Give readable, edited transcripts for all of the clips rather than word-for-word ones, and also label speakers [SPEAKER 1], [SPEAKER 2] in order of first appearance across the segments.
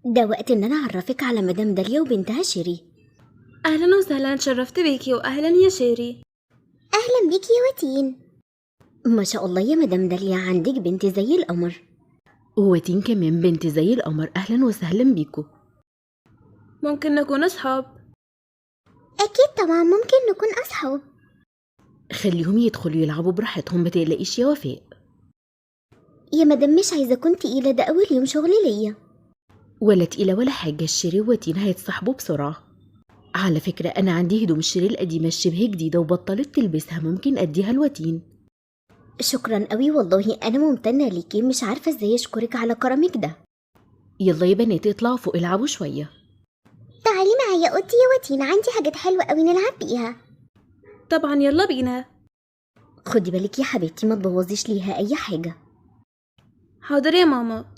[SPEAKER 1] ده وقت ان انا اعرفك على مدام داليا وبنتها شيري.
[SPEAKER 2] أهلا وسهلا، اتشرفت بيكي وأهلا يا شيري.
[SPEAKER 1] اهلا بيكي يا واتين. ما شاء الله يا مدام داليا، عندك بنت زي القمر.
[SPEAKER 3] وواتين كمان بنت زي القمر. اهلا وسهلا بيكو.
[SPEAKER 2] ممكن نكون أصحاب؟
[SPEAKER 1] اكيد طبعا ممكن نكون اصحاب.
[SPEAKER 3] خليهم يدخلوا يلعبوا براحتهم، متقلقيش يا وفاء.
[SPEAKER 1] يا مدام مش عايزه اكون تقيله، ده اول يوم شغل ليا.
[SPEAKER 3] ولا تقيلة ولا حاجة، الشيري وواتين هيتصاحبوا بسرعة. على فكرة أنا عندي هدوم الشيري القديمة الشبه جديدة وبطلت تلبسها، ممكن أديها لواتين.
[SPEAKER 1] شكرا قوي والله، انا ممتنه ليكي، مش عارفه ازاي اشكرك على كرمك ده.
[SPEAKER 3] يلا يا بنات اطلعوا فوق العبوا شوية.
[SPEAKER 1] تعالي معايا اوضتي يا واتين، عندي حاجات حلوه قوي نلعب بيها.
[SPEAKER 2] طبعا يلا بينا.
[SPEAKER 1] خدي بالك يا حبيبتي ما تبوظيش ليها اي حاجه.
[SPEAKER 2] حاضر يا ماما.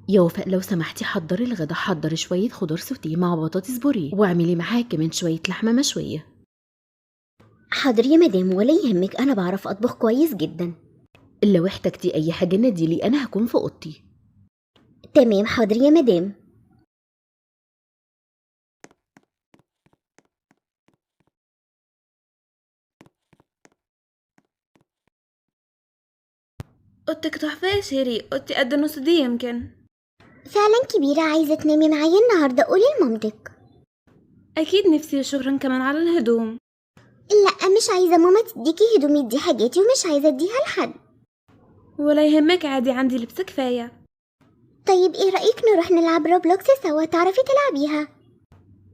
[SPEAKER 3] يا وفاء لو سمحتي حضري الغدا، حضري شوية خضار سوتيه مع بطاطس بوريه، واعملي معاها كمان شوية لحمة مشوية.
[SPEAKER 1] حاضر يا مدام، ولا يهمك، انا بعرف اطبخ كويس جدا.
[SPEAKER 3] لو احتجتي أي حاجة ناديلي، أنا هكون في أوضتي.
[SPEAKER 1] تمام حاضر يا مدام.
[SPEAKER 2] أوضتك تحفة يا شيري، أوضتي قد النص دي يمكن.
[SPEAKER 1] فعلا كبيرة، عايزة تنامي معايا النهاردة؟ قولي لمامتك.
[SPEAKER 2] أكيد نفسي، شكرا كمان على الهدوم.
[SPEAKER 1] لا مش عايزة ماما تديكي هدومي، دي حاجاتي ومش عايزة اديها لحد.
[SPEAKER 2] ولا يهمك، عادي عندي لبس كفاية.
[SPEAKER 1] طيب ايه رأيك نروح نلعب روبلوكس سوا؟ تعرفي تلعبيها؟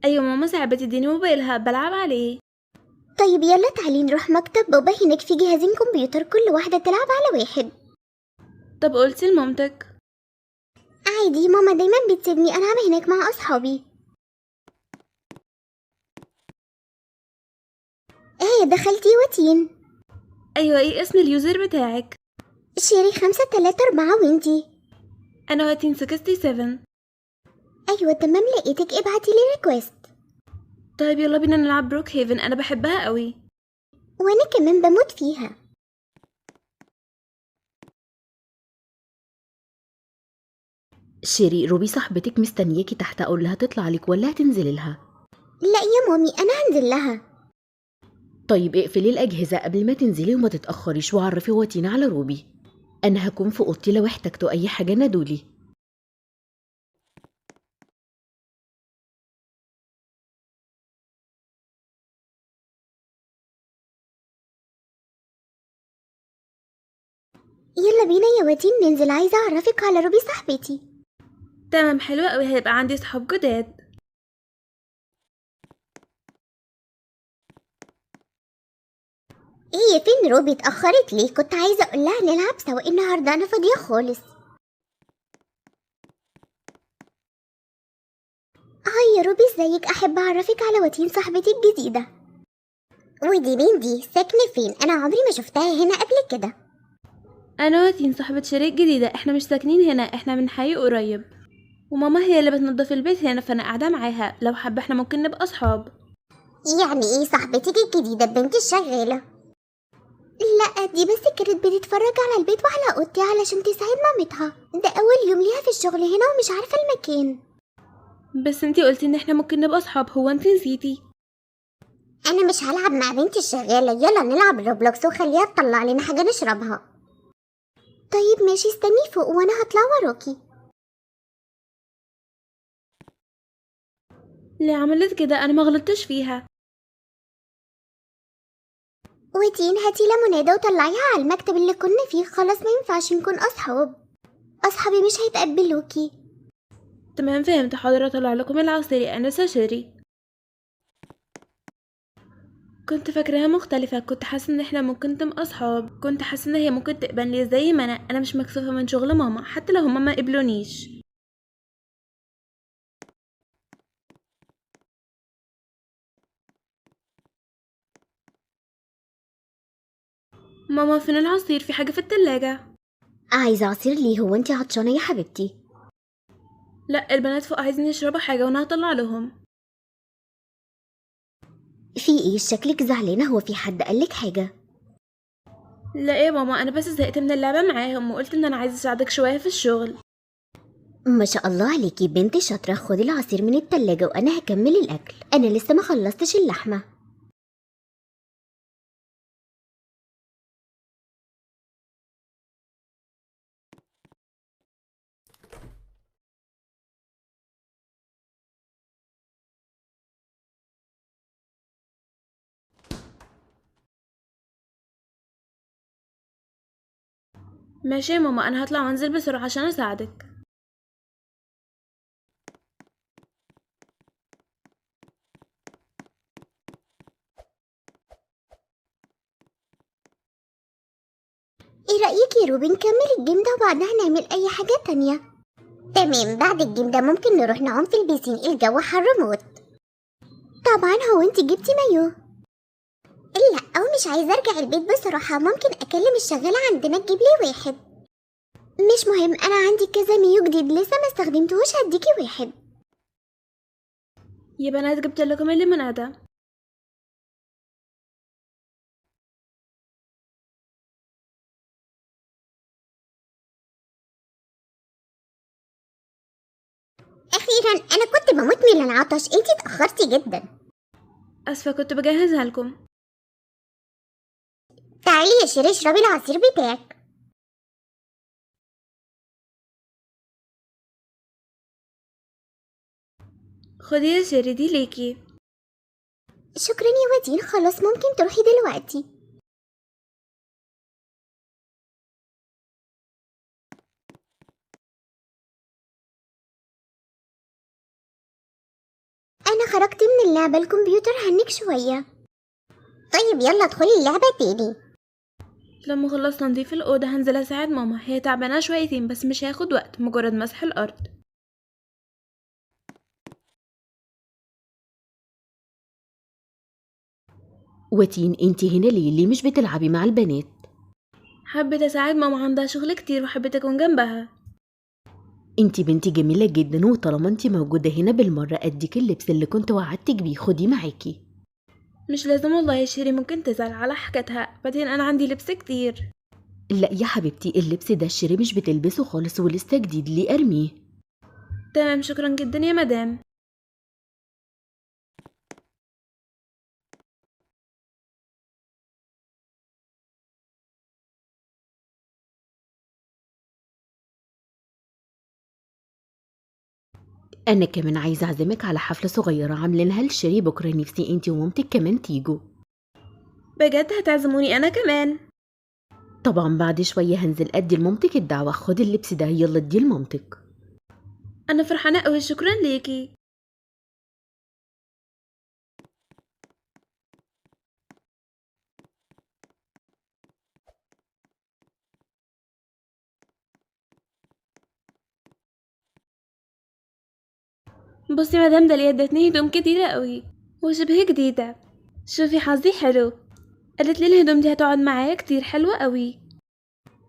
[SPEAKER 2] أيوة ماما ساعات بتديني موبايلها بلعب عليه.
[SPEAKER 1] طيب يلا تعالي نروح مكتب بابا، هناك في جهازين كمبيوتر كل واحدة تلعب على واحد.
[SPEAKER 2] طب قلتي لمامتك؟
[SPEAKER 1] عادي، ماما دايما بتسيبني ألعب هناك مع أصحابي. ايه دخلتي واتين؟
[SPEAKER 2] أيوة، ايه اسم اليوزر بتاعك؟
[SPEAKER 1] شيري 534. وانتي؟
[SPEAKER 2] أنا واتين 67.
[SPEAKER 1] أيوة تمام لقيتك، ابعتيلي ريكوست.
[SPEAKER 2] طيب يلا بينا نلعب بروك هيفن، أنا بحبها قوي.
[SPEAKER 1] وأنا كمان بموت فيها.
[SPEAKER 3] شيري روبي صاحبتك مستنياكي تحت، أقول لها تطلع لك ولا هتنزلي لها؟
[SPEAKER 1] لا يا مامي أنا هنزل لها.
[SPEAKER 3] طيب اقفلي الأجهزة قبل ما تنزلي وما تتأخريش، وعرفي واتين على روبي. أنا هكون في أوضتي، لو احتجتوا أي حاجة نادولي.
[SPEAKER 1] يلا بينا يا واتين ننزل، عايزة أعرفك على روبي صاحبتي.
[SPEAKER 2] تمام، حلوة قوي، هيبقى عندي صحاب جداد.
[SPEAKER 1] ايه فين روبي؟ اتأخرت ليه؟ كنت عايزة أقول لها نلعب سوا النهاردة، أنا فاضية خالص. هاي يا روبي ازيك، أحب أعرفك على واتين صاحبتي الجديدة. ودي مين دي؟ ساكنة فين؟ أنا عمري ما شفتها هنا قبل كده.
[SPEAKER 2] أنا واتين صاحبة شريك جديدة، احنا مش ساكنين هنا، احنا من حي قريب. وماما هي اللي بتنظف البيت هنا، فأنا قاعدة معاها، لو حابة احنا ممكن نبقى أصحاب.
[SPEAKER 1] يعني ايه صاحبتك الجديدة بنت الشغالة؟ لا دي بس كانت بتتفرج على البيت وعلى اوضتي علشان تساعد مامتها، ده اول يوم ليها في الشغل هنا ومش عارفة المكان.
[SPEAKER 2] بس انتي قلتي ان احنا ممكن نبقى أصحاب، هو انتي نسيتي؟
[SPEAKER 1] انا مش هلعب مع بنتي الشغالة، يلا نلعب روبلوكس وخليها تطلع لنا حاجة نشربها. طيب ماشي، استني فوق وانا هطلع وراكي.
[SPEAKER 2] ليه عملت كده؟ أنا ما غلطتش فيها.
[SPEAKER 1] وتين هاتي ليمونادة وطلعيها على المكتب اللي كنا فيه، خلاص ما ينفعش نكون اصحاب، اصحابي مش هيتقبلوكي.
[SPEAKER 2] تمام فهمت، حاضر أطلع لكم العصير، أنا شيري. كنت فاكراها مختلفة، كنت حاسة ان احنا ممكن نبقى أصحاب، كنت حاسة ان هي ممكن تقبل لي زي ما أنا مش مكسوفة من شغل ماما حتى لو هما ما قبلونيش. ماما فين العصير؟ في حاجة في التلاجة؟
[SPEAKER 1] عايزة عصير ليه؟ هو انتي عطشانة يا حبيبتي؟
[SPEAKER 2] لا البنات فوق عايزين يشربوا حاجة وانا هطلع لهم.
[SPEAKER 1] في ايه؟ شكلك زعلانة، هو في حد قالك حاجة؟
[SPEAKER 2] لا ايه يا ماما، انا بس زهقت من اللعبة معاهم وقلت ان انا عايزة اساعدك شوية في الشغل.
[SPEAKER 1] ما شاء الله عليكي بنت شاطرة. خدي العصير من التلاجة وأنا هكمل الأكل، أنا لسه ما خلصتش اللحمة.
[SPEAKER 2] ماشي يا ماما، انا هطلع وانزل بسرعة عشان اساعدك.
[SPEAKER 1] ايه رأيك يا روبي نكمل الجيم ده وبعدها نعمل أي حاجة تانية؟ تمام، بعد الجيم ده ممكن نروح نعوم في البيسين، الجو حر موت. طبعا. هو انتي جبتي مايو؟ لا، أو مش عايزة أرجع البيت بصراحة. ممكن أكلم الشغالة عندنا تجيب لي واحد. مش مهم، أنا عندي كذا مايو جديد لسه ما استخدمتهوش، هديكي واحد.
[SPEAKER 2] يا بنات جبت لكم الليمونادة.
[SPEAKER 1] أخيرا، أنا كنت بموت من العطش، انتي اتأخرتي جدا.
[SPEAKER 2] اسفة، كنت بجهزها لكم.
[SPEAKER 1] تعالي يا شيري اشربي العصير بتاعك.
[SPEAKER 2] خدي يا شيري دي ليكي.
[SPEAKER 1] شكرا يا ودين، خلاص ممكن تروحي دلوقتي. أنا خرجت من اللعبة، الكمبيوتر هنك شوية. طيب يلا ادخلي اللعبة تاني.
[SPEAKER 2] لما خلص تنظيف الأوضة هنزل أساعد ماما، هي تعبانة شويتين بس مش هياخد وقت، مجرد مسح الأرض.
[SPEAKER 3] وتين انتي هنا ليه مش بتلعبي مع البنات؟
[SPEAKER 2] حبيت أساعد ماما، عندها شغل كتير وحبيت أكون جنبها.
[SPEAKER 3] انتي بنتي جميلة جدا، وطالما انتي موجودة هنا بالمرة اديك اللبس اللي كنت وعدتك بيه، خديه معاكي.
[SPEAKER 2] مش لازم والله يا شيري، ممكن تزعل على حكتها، بعدين أنا عندي لبس كتير.
[SPEAKER 3] لا يا حبيبتي، اللبس ده الشيري مش بتلبسه خالص ولسه جديد، ليه ارميه؟
[SPEAKER 2] تمام، شكرا جدا يا مدام.
[SPEAKER 3] انا كمان عايزة اعزمك على حفلة صغيرة عاملينها للشيري بكرة، نفسي انتي ومامتك كمان تيجوا.
[SPEAKER 2] بجد هتعزموني أنا كمان؟
[SPEAKER 3] طبعا بعد شوية هنزل ادي لمامتك الدعوة، خدي اللبس ده يلا اديه لمامتك.
[SPEAKER 2] أنا فرحانة أوي، شكرا ليكي. بصي مدام داليا ادتني هدوم كتيرة أوي وشبه جديدة، شوفي حظي حلو. قالت لي الهدوم دي هتقعد معايا كتير، حلوة أوي.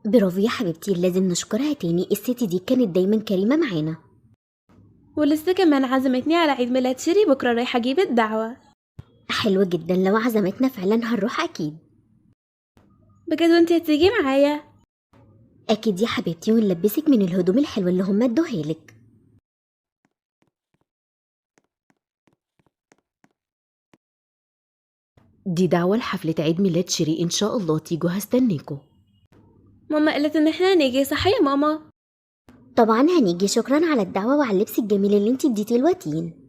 [SPEAKER 1] برافو يا حبيبتي، لازم نشكرها تاني، الست دي كانت دايما كريمة معانا.
[SPEAKER 2] ولسه كمان عزمتني على عيد ميلاد شيري بكرة، رايحة أجيب الدعوة.
[SPEAKER 1] حلوة جدا، لو عزمتنا فعلا هنروح أكيد.
[SPEAKER 2] بجد وانتي هتيجي معايا؟
[SPEAKER 1] أكيد يا حبيبتي، ونلبسك من الهدوم الحلوة اللي هم ادوهالك.
[SPEAKER 3] دي دعوة لحفلة عيد ميلاد شيري، ان شاء الله تيجوا، هستنيكوا.
[SPEAKER 2] ماما قالت ان احنا نيجي، صح يا ماما؟
[SPEAKER 1] طبعا هنيجي، شكرا على الدعوة وعلى اللبس الجميل اللي انتي اديتيه الوتين.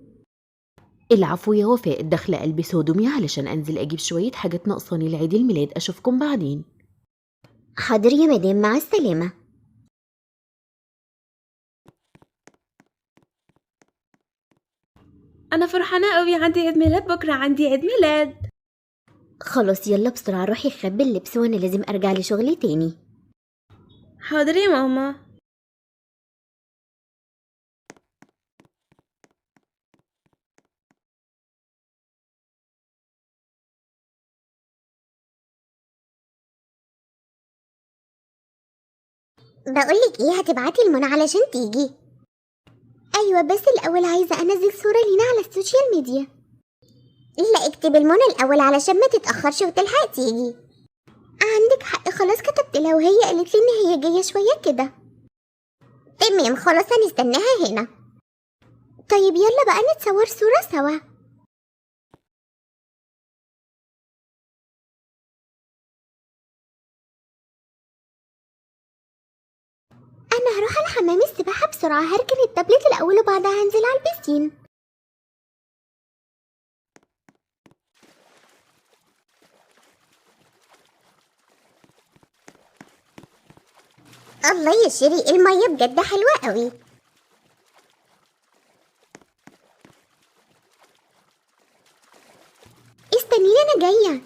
[SPEAKER 3] العفو يا وفاء، داخلة البس هدومي علشان انزل اجيب شوية حاجات ناقصاني لعيد الميلاد، اشوفكم بعدين.
[SPEAKER 1] حاضر يا مدام، مع السلامة.
[SPEAKER 2] انا فرحانة قوي، عندي عيد ميلاد بكرة، عندي عيد ميلاد.
[SPEAKER 1] خلاص يلا بسرعة روحي خبي اللبس، وانا لازم ارجع لشغلي تاني.
[SPEAKER 2] حاضر يا ماما.
[SPEAKER 1] بقولك ايه، هتبعتي المنى علشان تيجي؟ ايوه، بس الاول عايزة انزل صورة لينا على السوشيال ميديا. لا، اكتب المنى الاول علشان ما تتأخرش وتلحق تيجي. عندك حق، خلاص كتبت لها وهي قالت لي ان هي جاية شوية كده. تمام خلاص هنستناها هنا. طيب يلا بقى نتصور صورة سوا. انا هروح على حمام السباحة بسرعة، هركن التابلت الاول وبعدها هنزل على البسين. الله يا شيري، المية بجد حلوة قوي. استنيني انا جاية.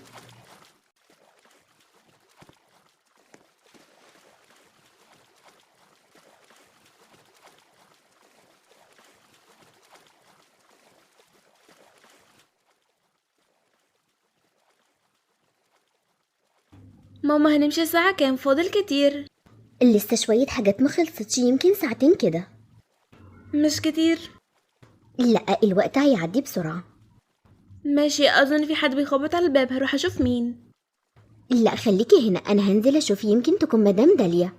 [SPEAKER 2] ماما هنمشي الساعة كام؟ فاضل كتير؟
[SPEAKER 1] لسه شوية حاجات ما خلصتش، يمكن ساعتين كده.
[SPEAKER 2] مش كتير.
[SPEAKER 1] لا الوقت هيعدي بسرعة.
[SPEAKER 2] ماشي، اظن في حد بيخبط على الباب، هروح اشوف مين.
[SPEAKER 1] لا خليكي هنا، انا هنزل اشوف يمكن تكون مدام داليا.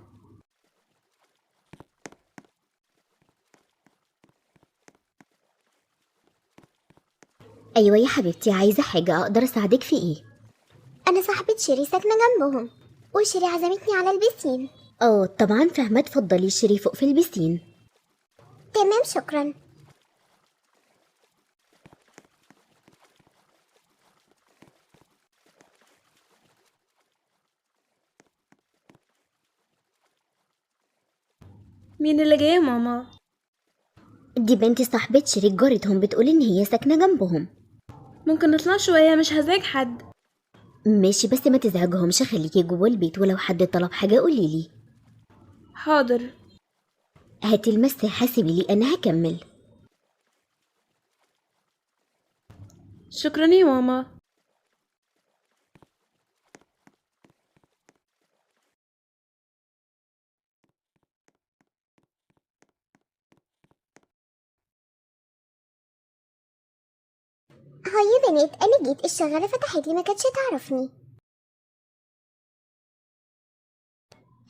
[SPEAKER 1] ايوه يا حبيبتي، عايزة حاجة اقدر اساعدك في ايه؟ انا صاحبة شيري ساكنة جنبهم، وشيري عزمتني على البسين. طبعا فاهمة، اتفضلي شيري فوق في البسين. تمام شكرا.
[SPEAKER 2] مين اللي جاي يا ماما؟
[SPEAKER 1] دي بنتي صاحبة شيري، جارتهم، بتقول ان هي ساكنة جنبهم.
[SPEAKER 2] ممكن نطلع شوية؟ مش هزعج حد.
[SPEAKER 1] ماشي بس ما تزعجهمش، خليكي جوه البيت، ولو حد طلب حاجة قوليلي.
[SPEAKER 2] حاضر.
[SPEAKER 1] هاتي المساحة سيبيلي انا هكمل.
[SPEAKER 2] شكرا يا ماما.
[SPEAKER 1] هاي يا بنات، انا جيت، الشغالة فتحت لي، ما كانتش تعرفني.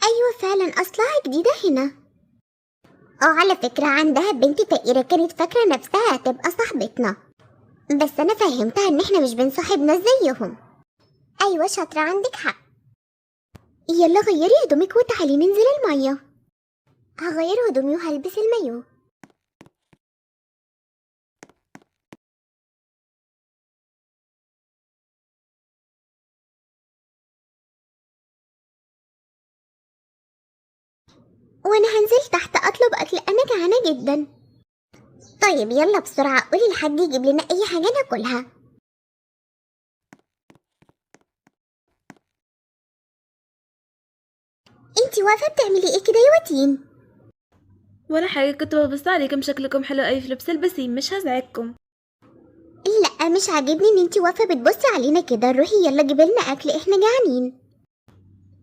[SPEAKER 1] ايوه فعلا اصلها جديدة هنا. على فكرة عندها بنت فقيرة كانت فاكرة نفسها هتبقى صاحبتنا، بس انا فهمتها ان احنا مش بنصاحب ناس زيهم. ايوه شاطرة، عندك حق. يلا غيري هدومك وتعالي ننزل المية. هغير هدومي وهلبس المايو. وانا هنزل تحت اطلب اكل، انا جعانة جدا. طيب يلا بسرعة، قولي لحد يجيب لنا اي حاجة ناكلها. انتي واقفة بتعملي ايه كده يا وتين؟
[SPEAKER 2] ولا حاجة، كنت ببص عليكم، شكلكم حلو قوي في لبس البسين، مش هزعجكم.
[SPEAKER 1] لا مش عاجبني ان انتي واقفة بتبصي علينا كده، روحي يلا جيبلنا اكل، احنا جعانين.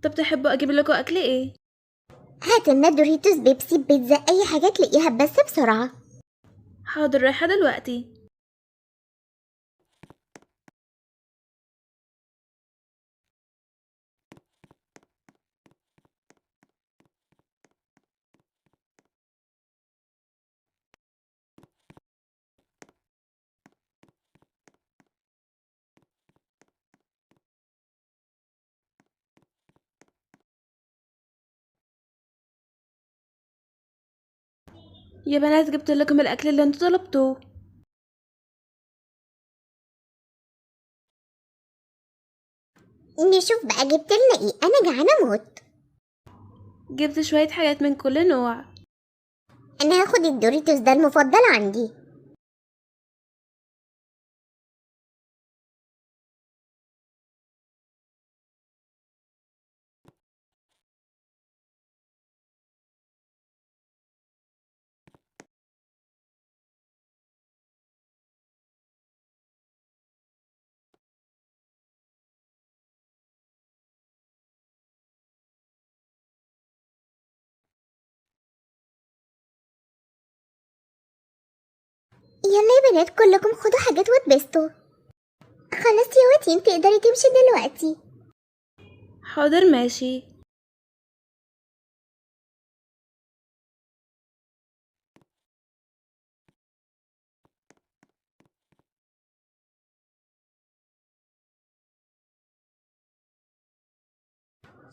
[SPEAKER 2] طب تحبوا اجيب لكم اكل ايه؟
[SPEAKER 1] هاتلنا دوريتوس، بيبسي، بيتزا، اي حاجة تلاقيها بس بسرعة.
[SPEAKER 2] حاضر، رايحة دلوقتي. يا بنات، جبت لكم الاكل اللي انتوا طلبتوه.
[SPEAKER 1] نشوف بقى جبتلنا ايه، انا جعانة موت.
[SPEAKER 2] جبت شوية حاجات من كل نوع.
[SPEAKER 1] انا هاخد الدوريتوس ده المفضل عندي. يلا يا بنات كلكم خدوا حاجات واتبسطوا. خلاص يا واتين تقدري تمشي دلوقتي.
[SPEAKER 2] حاضر ماشي.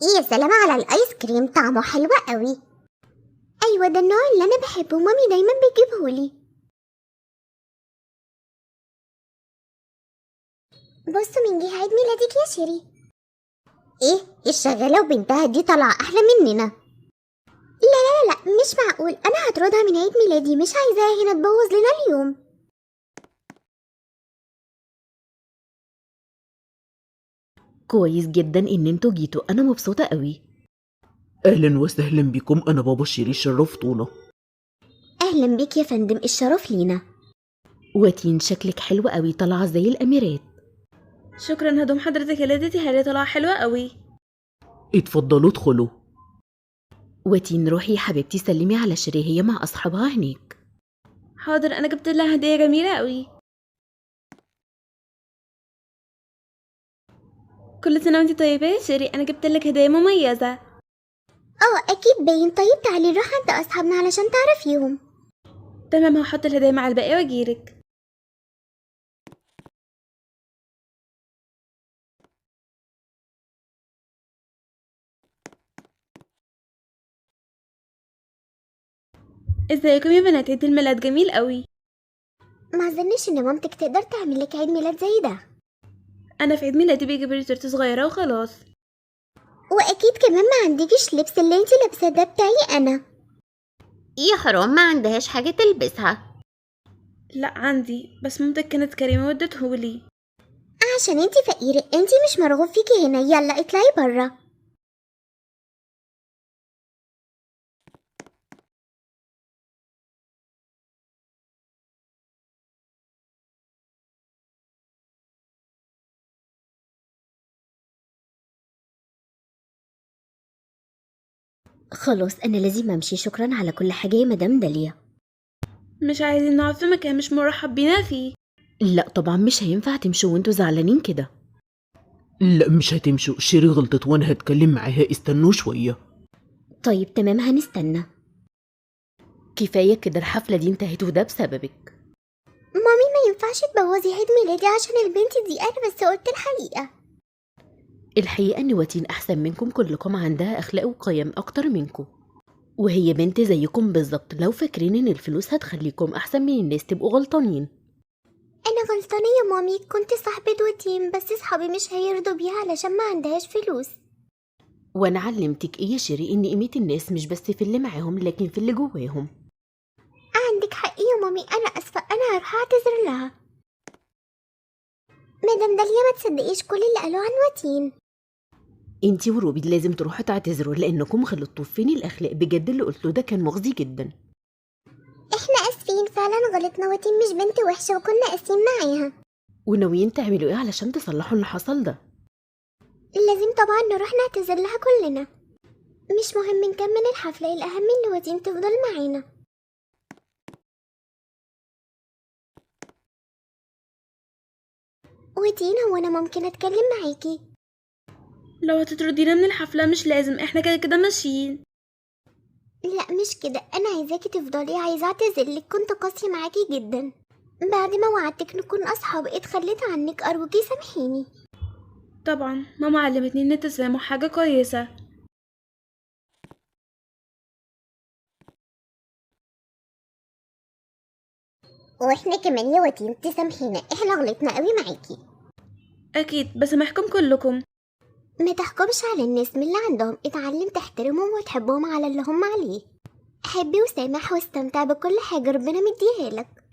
[SPEAKER 1] يا سلام على الايس كريم، طعمه حلو قوي. ايوه ده النوع اللي انا بحبه، مامي دايما بتجيبهولي. بصوا من جه عيد ميلادك يا شيري. ايه الشغالة وبنتها دي طالعة احلى مننا. لا لا لا مش معقول، انا هطردها من عيد ميلادي، مش عايزاها هنا تبوظ لنا اليوم.
[SPEAKER 3] كويس جدا ان انتوا جيتوا، انا مبسوطة قوي.
[SPEAKER 4] أهلا وسهلا بكم، أنا بابا شيري، شرفتونا.
[SPEAKER 1] اهلا بيك يا فندم، الشرف لينا.
[SPEAKER 3] واتين شكلك حلو قوي، طالعة زي الاميرات.
[SPEAKER 2] شكرا، هدوم حضرتك يا ليدتي هالي طلع حلوة قوي.
[SPEAKER 4] اتفضلوا ادخلوا.
[SPEAKER 3] واتين روحي يا حبيبتي سلمي على شيري، هي مع اصحابها هناك.
[SPEAKER 2] حاضر، انا جبت لها هدية جميلة قوي. كل سنة وانتي طيبة يا شيري، انا جبت لك هدية مميزة.
[SPEAKER 1] اكيد باين. طيب تعالي نروح عند اصحابنا علشان تعرفيهم.
[SPEAKER 2] تمام، هحط الهدية مع الباقي واجيلك. ازيكم يا بنات، عيد الميلاد جميل قوي.
[SPEAKER 1] ما اظنش ان مامتك تقدر تعمل لك عيد ميلاد زي ده.
[SPEAKER 2] انا في عيد ميلادي بيجيب لي تورته صغيرة وخلاص.
[SPEAKER 1] واكيد كمان ما عندكيش لبس، اللي انتي لابساه ده بتاعي انا.
[SPEAKER 3] يا حرام ما عندهاش حاجة تلبسها.
[SPEAKER 2] لا عندي، بس مامتك كانت كريمة وادتهولي.
[SPEAKER 1] عشان انتي فقيرة، انتي مش مرغوب فيكي هنا، يلا اطلعي برا.
[SPEAKER 3] خلاص انا لازم امشي، شكرا على كل حاجة يا مدام داليا.
[SPEAKER 2] مش عايزين نقعد في مكان مش مرحب بينا فيه.
[SPEAKER 3] لا طبعا مش هينفع تمشوا وانتوا زعلانين كده.
[SPEAKER 4] لا مش هتمشوا، شيري غلطت وأنا هتكلم معاها، استنوا شوية.
[SPEAKER 3] طيب تمام هنستنى. كفاية كده، الحفلة دي انتهت وده بسببك.
[SPEAKER 1] مامي ما ينفعش تبوظي عيد ميلادي عشان البنت دي، انا بس قلت الحقيقة.
[SPEAKER 3] الحقيقة ان واتين احسن منكم كلكم، عندها اخلاق وقيم اكتر منكم، وهي بنت زيكم بالظبط. لو فاكرين ان الفلوس هتخليكم احسن من الناس تبقوا غلطانين.
[SPEAKER 1] انا غلطانة يا مامي، كنت صاحبة وتيم، بس صحابي مش هيرضوا بيها علشان ما عندهاش فلوس.
[SPEAKER 3] وانا علمتك ايه يا شيري، ان قيمة الناس مش بس في اللي معاهم لكن في اللي جواهم.
[SPEAKER 1] عندك حق يا مامي، انا اسفة، انا هروح اعتذر لها. مدام داليا ما تصدقيش كل اللي قالوه عن وتين.
[SPEAKER 3] انتي وروبي لازم تروحوا تعتذروا لانكم غلطتوا. فين الاخلاق بجد؟ اللي قلته ده كان مغزي جدا.
[SPEAKER 1] احنا اسفين فعلا، غلطنا، وتين مش بنت وحشة وكنا قاسيين معاها.
[SPEAKER 3] وناويين تعملوا ايه علشان تصلحوا اللي حصل ده؟
[SPEAKER 1] لازم طبعا نروح نعتذر لها كلنا. مش مهم نكمل الحفلة، الأهم إن وتين تفضل معانا. وتين، هو أنا ممكن أتكلم معاكي؟
[SPEAKER 2] لو هتطردينا من الحفلة مش لازم، احنا كده كده ماشيين.
[SPEAKER 1] لا مش كده، أنا عايزاكي تفضلي، عايزة أعتذرلك، كنت قاسية معاكي جدا. بعد ما وعدتك نكون أصحاب اتخليت عنك، أرجوكي سامحيني.
[SPEAKER 2] طبعا ماما علمتني ان التسامح حاجة كويسة.
[SPEAKER 1] واحنا كمان يا وتين تسامحينا، احنا غلطنا قوي معاكي.
[SPEAKER 2] اكيد بسامحكم كلكم.
[SPEAKER 1] ما تحكمش على الناس من اللي عندهم، اتعلم تحترمهم وتحبهم على اللي هم عليه. حبي وسامح واستمتع بكل حاجة ربنا مديها لك.